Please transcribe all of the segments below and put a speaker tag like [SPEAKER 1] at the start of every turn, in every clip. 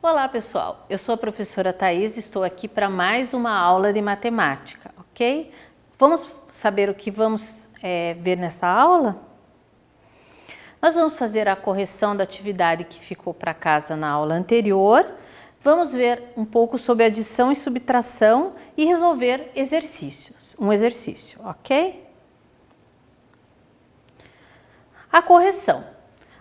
[SPEAKER 1] Olá pessoal, eu sou a professora Thaís e estou aqui para mais uma aula de matemática, ok? Vamos saber o que vamos ver nessa aula? Nós vamos fazer a correção da atividade que ficou para casa na aula anterior, vamos ver um pouco sobre adição e subtração e resolver exercícios, um exercício, ok? A correção.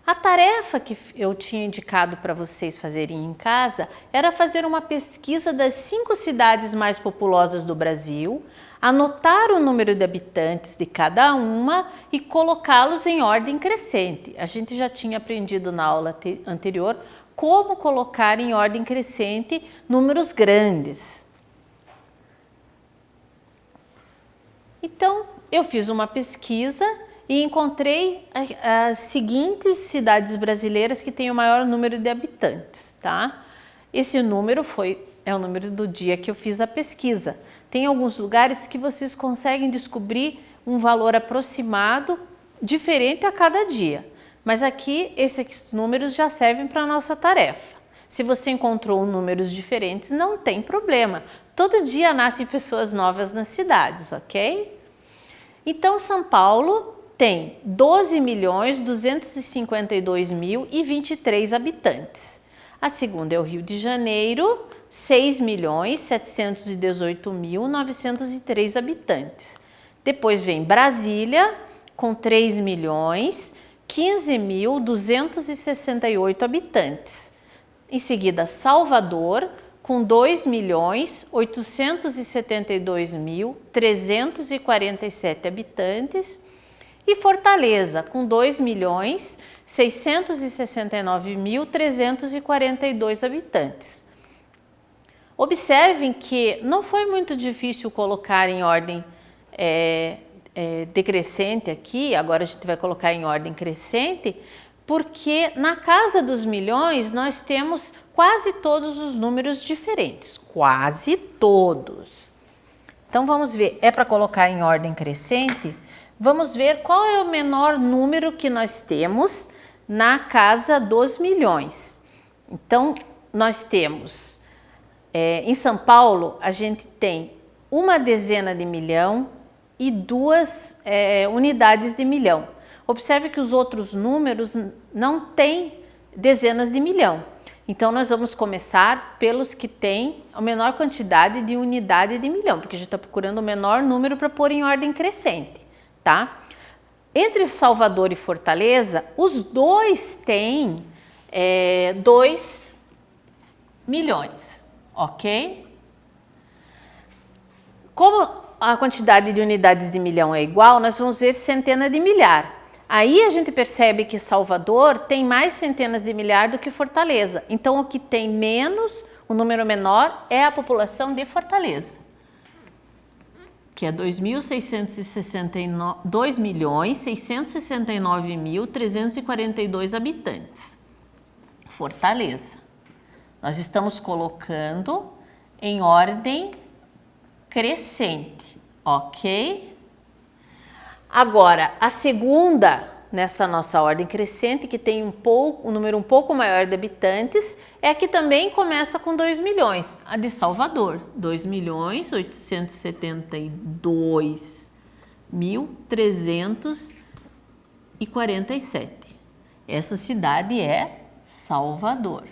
[SPEAKER 1] A tarefa que eu tinha indicado para vocês fazerem em casa era fazer uma pesquisa das 5 cidades mais populosas do Brasil, anotar o número de habitantes de cada uma e colocá-los em ordem crescente. A gente já tinha aprendido na aula anterior como colocar em ordem crescente números grandes. Então, eu fiz uma pesquisa e encontrei as seguintes cidades brasileiras que têm o maior número de habitantes, tá? Esse número é o número do dia que eu fiz a pesquisa. Tem alguns lugares que vocês conseguem descobrir um valor aproximado diferente a cada dia, mas aqui esses números já servem para a nossa tarefa. Se você encontrou números diferentes, não tem problema. Todo dia nascem pessoas novas nas cidades, ok? Então, São Paulo tem 12.252.023 habitantes. A segunda é o Rio de Janeiro, 6.718.903 habitantes. Depois vem Brasília, com 3.015.268 habitantes. Em seguida, Salvador, com 2.872.347 habitantes. E Fortaleza, com 2.669.342 habitantes. Observem que não foi muito difícil colocar em ordem decrescente aqui, agora a gente vai colocar em ordem crescente, porque na casa dos milhões nós temos quase todos os números diferentes, quase todos. Então vamos ver, é para colocar em ordem crescente? Vamos ver qual é o menor número que nós temos na casa dos milhões. Então, nós temos, em São Paulo, a gente tem uma dezena de milhão e 2 unidades de milhão. Observe que os outros números não têm dezenas de milhão. Então, nós vamos começar pelos que têm a menor quantidade de unidade de milhão, porque a gente está procurando o menor número para pôr em ordem crescente. Tá? Entre Salvador e Fortaleza, os dois têm 2 milhões, ok? Como a quantidade de unidades de milhão é igual, nós vamos ver centena de milhar. Aí a gente percebe que Salvador tem mais centenas de milhar do que Fortaleza. Então, o que tem menos, o número menor, é a população de Fortaleza, que é 2.669.342 habitantes. Fortaleza. Nós estamos colocando em ordem crescente, ok? Agora, a segunda nessa nossa ordem crescente, que tem um número um pouco maior de habitantes, é a que também começa com 2 milhões, a de Salvador, 2.872.347. Essa cidade é Salvador.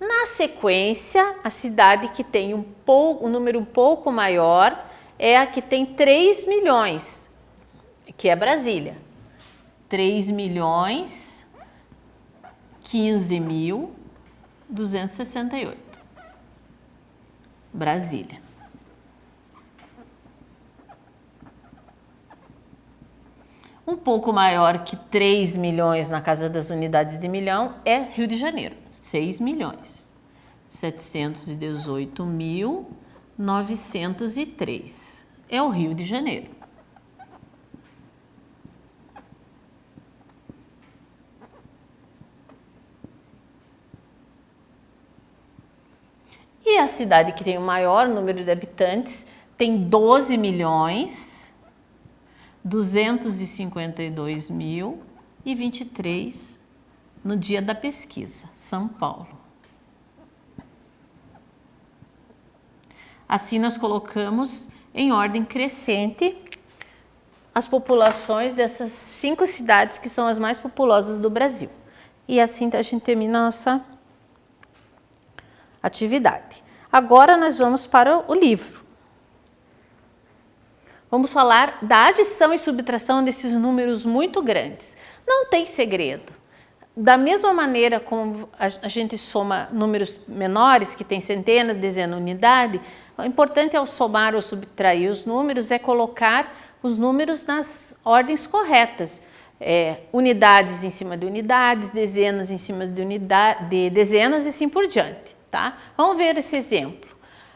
[SPEAKER 1] Na sequência, a cidade que tem um número um pouco maior é a que tem 3 milhões, que é Brasília. 3.015.268. Brasília. Um pouco maior que 3 milhões na casa das unidades de milhão é Rio de Janeiro, 6.718.903. É o Rio de Janeiro. E a cidade que tem o maior número de habitantes tem 12 milhões 252.023 no dia da pesquisa, São Paulo. Assim nós colocamos em ordem crescente as populações dessas 5 cidades que são as mais populosas do Brasil. E assim a gente termina a nossa atividade. Agora nós vamos para o livro. Vamos falar da adição e subtração desses números muito grandes. Não tem segredo. Da mesma maneira como a gente soma números menores, que tem centena, dezena, unidade, o importante ao somar ou subtrair os números é colocar os números nas ordens corretas. Unidades em cima de unidades, dezenas em cima de dezenas e assim por diante. Tá? Vamos ver esse exemplo.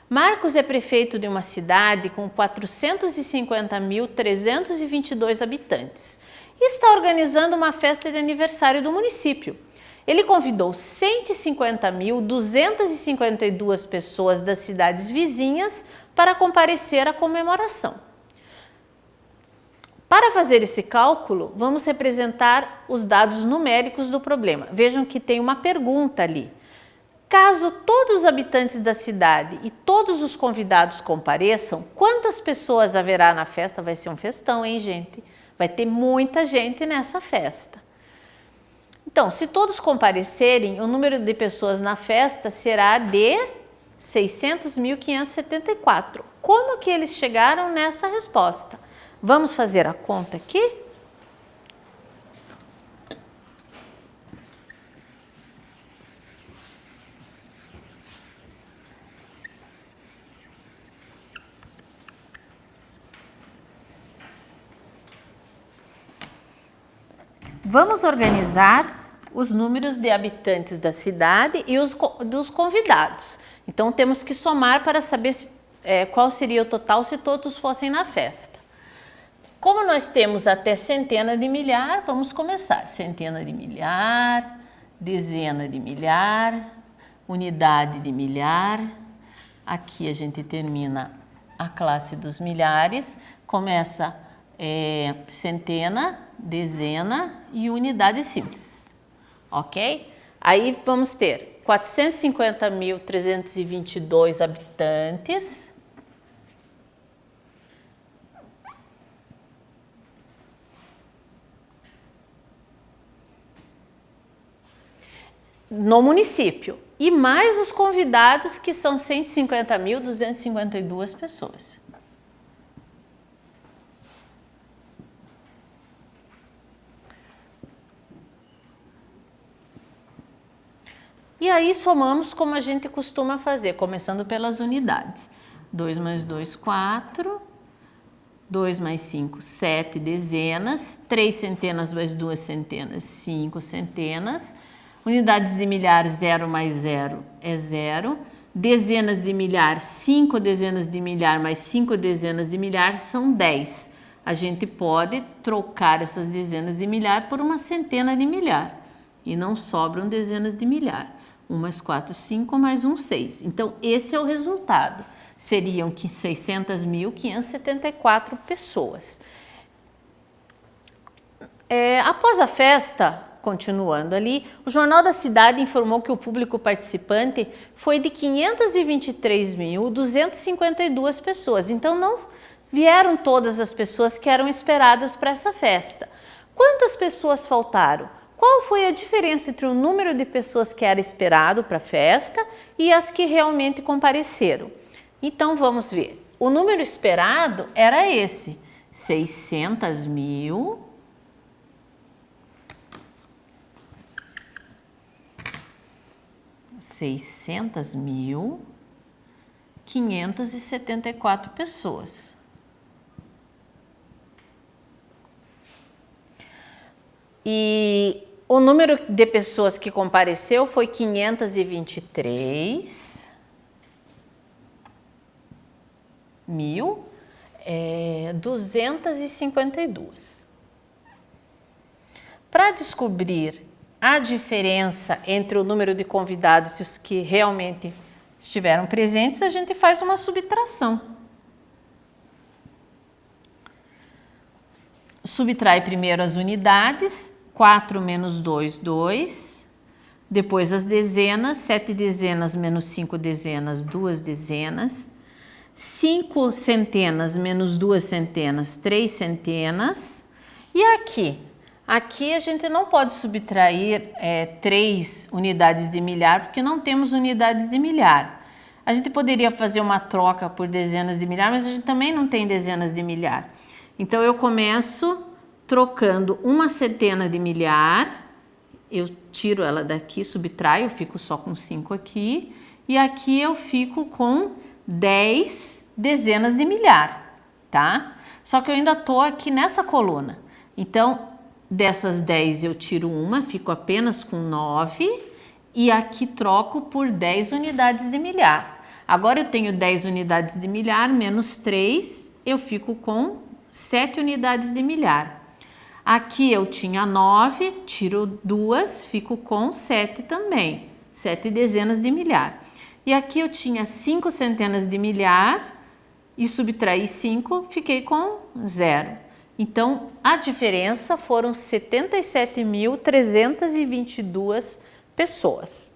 [SPEAKER 1] Marcos é prefeito de uma cidade com 450.322 habitantes e está organizando uma festa de aniversário do município. Ele convidou 150.252 pessoas das cidades vizinhas para comparecer à comemoração. Para fazer esse cálculo, vamos representar os dados numéricos do problema. Vejam que tem uma pergunta ali. Caso todos os habitantes da cidade e todos os convidados compareçam, quantas pessoas haverá na festa? Vai ser um festão, hein, gente? Vai ter muita gente nessa festa. Então, se todos comparecerem, o número de pessoas na festa será de 600.574. Como que eles chegaram nessa resposta? Vamos fazer a conta aqui? Vamos organizar os números de habitantes da cidade e os dos convidados. Então, temos que somar para saber qual seria o total se todos fossem na festa. Como nós temos até centena de milhar, vamos começar. Centena de milhar, dezena de milhar, unidade de milhar. Aqui a gente termina a classe dos milhares, começa centena, dezena e unidade simples, ok? Aí vamos ter 450.322 habitantes, no município, e mais os convidados, que são 150.252 pessoas. E aí somamos como a gente costuma fazer, começando pelas unidades. 2 mais 2, 4. 2 mais 5, 7 dezenas. 3 centenas mais 2 centenas, 5 centenas. Unidades de milhar, 0 mais 0 é 0. Dezenas de milhar, 5 dezenas de milhar mais 5 dezenas de milhar são 10. A gente pode trocar essas dezenas de milhar por uma centena de milhar. E não sobram dezenas de milhar. 1 mais 4, 5, mais 1, 6. Então, esse é o resultado. Seriam 600.574 pessoas. Após a festa, continuando ali, o Jornal da Cidade informou que o público participante foi de 523.252 pessoas. Então, não vieram todas as pessoas que eram esperadas para essa festa. Quantas pessoas faltaram? Qual foi a diferença entre o número de pessoas que era esperado para a festa e as que realmente compareceram? Então, vamos ver. O número esperado era esse, 600.574 pessoas. E o número de pessoas que compareceu foi 523.252. Para descobrir a diferença entre o número de convidados e os que realmente estiveram presentes, a gente faz uma subtração. subtrai primeiro as unidades, 4 menos 2, 2. Depois as dezenas, 7 dezenas menos 5 dezenas, 2 dezenas. 5 centenas menos 2 centenas, 3 centenas. E aqui? Aqui a gente não pode subtrair 3 unidades de milhar, porque não temos unidades de milhar. A gente poderia fazer uma troca por dezenas de milhar, mas a gente também não tem dezenas de milhar. Então, eu começo trocando uma centena de milhar, eu tiro ela daqui, subtraio, eu fico só com 5 aqui, e aqui eu fico com 10 dezenas de milhar, tá? Só que eu ainda tô aqui nessa coluna. Então, dessas 10 eu tiro uma, fico apenas com 9, e aqui troco por 10 unidades de milhar. Agora eu tenho 10 unidades de milhar menos 3, eu fico com 7 unidades de milhar. Aqui eu tinha 9, tiro 2, fico com 7 também, 7 dezenas de milhar. E aqui eu tinha 5 centenas de milhar e subtraí 5, fiquei com 0. Então, a diferença foram 77.322 pessoas.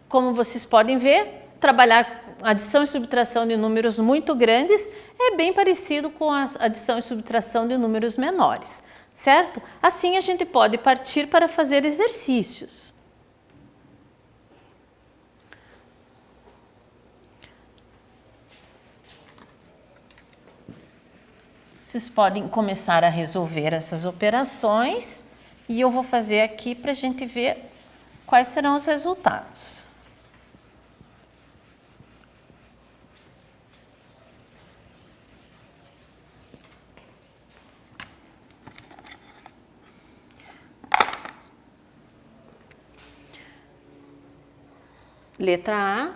[SPEAKER 1] Como vocês podem ver, trabalhar adição e subtração de números muito grandes é bem parecido com a adição e subtração de números menores, certo? Assim a gente pode partir para fazer exercícios. Vocês podem começar a resolver essas operações e eu vou fazer aqui para a gente ver quais serão os resultados. Letra A,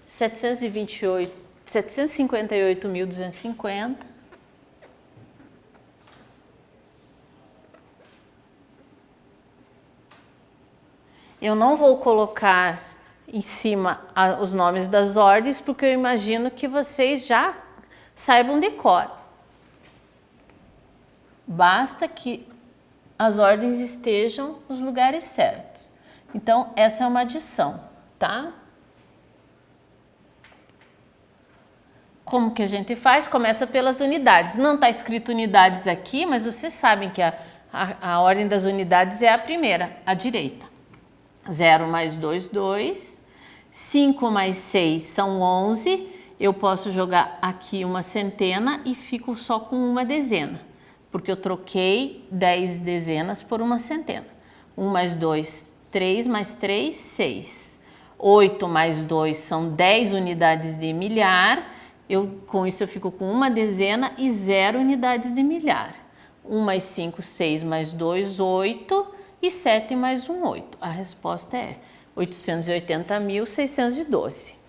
[SPEAKER 1] 758.250. Eu não vou colocar em cima os nomes das ordens, porque eu imagino que vocês já saibam de cor. Basta que as ordens estejam nos lugares certos. Então, essa é uma adição, tá? Como que a gente faz? Começa pelas unidades. Não está escrito unidades aqui, mas vocês sabem que a ordem das unidades é a primeira, à direita. 0 mais 2, 2. 5 mais 6 são 11. Eu posso jogar aqui uma centena e fico só com uma dezena, porque eu troquei 10 dezenas por uma centena. 1 mais 2, 3 mais 3, 6. 8 mais 2 são 10 unidades de milhar. Com isso eu fico com uma dezena e 0 unidades de milhar. 1 mais 5, 6 mais 2, 8. E 7 mais 1, 8. A resposta é 880.612.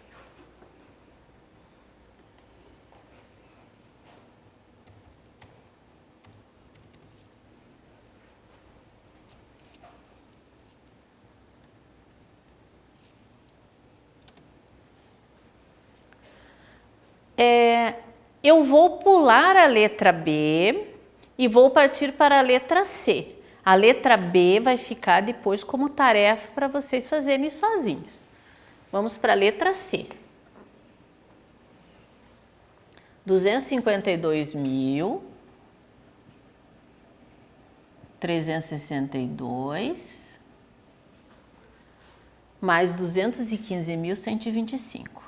[SPEAKER 1] Eu vou pular a letra B e vou partir para a letra C. A letra B vai ficar depois como tarefa para vocês fazerem sozinhos. Vamos para a letra C. 252.362 mais 215.125.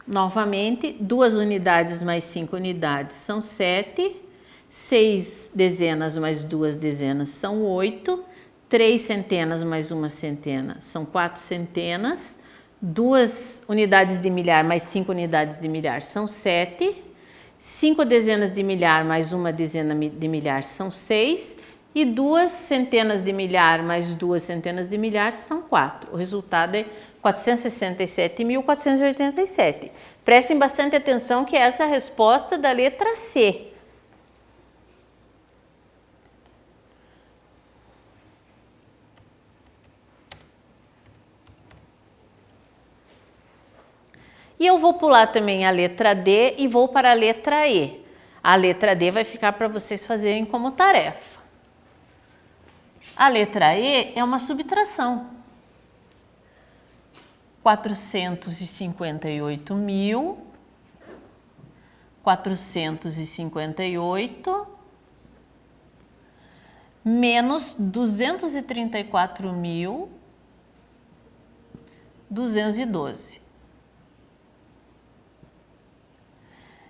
[SPEAKER 1] Novamente, 2 unidades mais 5 unidades são 7, 6 dezenas mais 2 dezenas são 8, 3 centenas mais 1 centena são 4 centenas, 2 unidades de milhar mais 5 unidades de milhar são 7, 5 dezenas de milhar mais 1 dezena de milhar são 6 e 2 centenas de milhar mais 2 centenas de milhar são 4. O resultado é 467.487. Prestem bastante atenção que essa é a resposta da letra C. E eu vou pular também a letra D e vou para a letra E. A letra D vai ficar para vocês fazerem como tarefa. A letra E é uma subtração. 458.458 menos 234.212.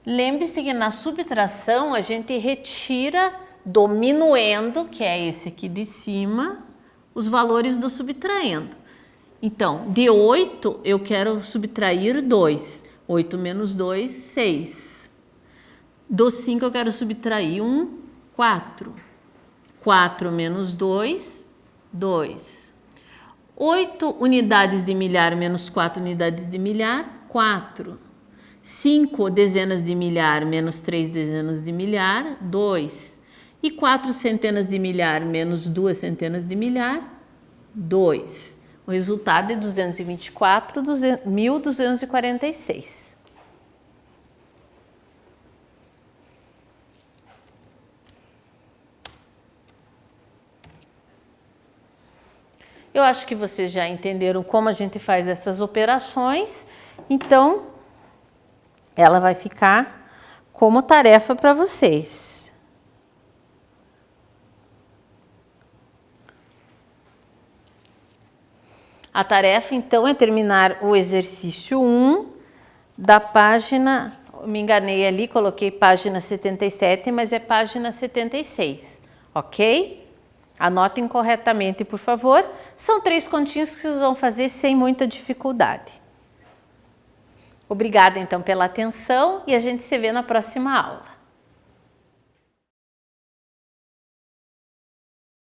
[SPEAKER 1] Lembre-se que na subtração a gente retira do minuendo, que é esse aqui de cima, os valores do subtraendo. Então, de 8 eu quero subtrair 2. 8 menos 2, 6. Do 5 eu quero subtrair 1, 4. 4 menos 2, 2. 8 unidades de milhar menos 4 unidades de milhar, 4. 5 dezenas de milhar menos 3 dezenas de milhar, 2. E 4 centenas de milhar menos 2 centenas de milhar, 2. O resultado é 224.246. Eu acho que vocês já entenderam como a gente faz essas operações, então ela vai ficar como tarefa para vocês. A tarefa, então, é terminar o exercício 1 da página, me enganei ali, coloquei página 77, mas é página 76, ok? Anotem corretamente, por favor. São 3 continhos que vocês vão fazer sem muita dificuldade. Obrigada, então, pela atenção e a gente se vê na próxima aula.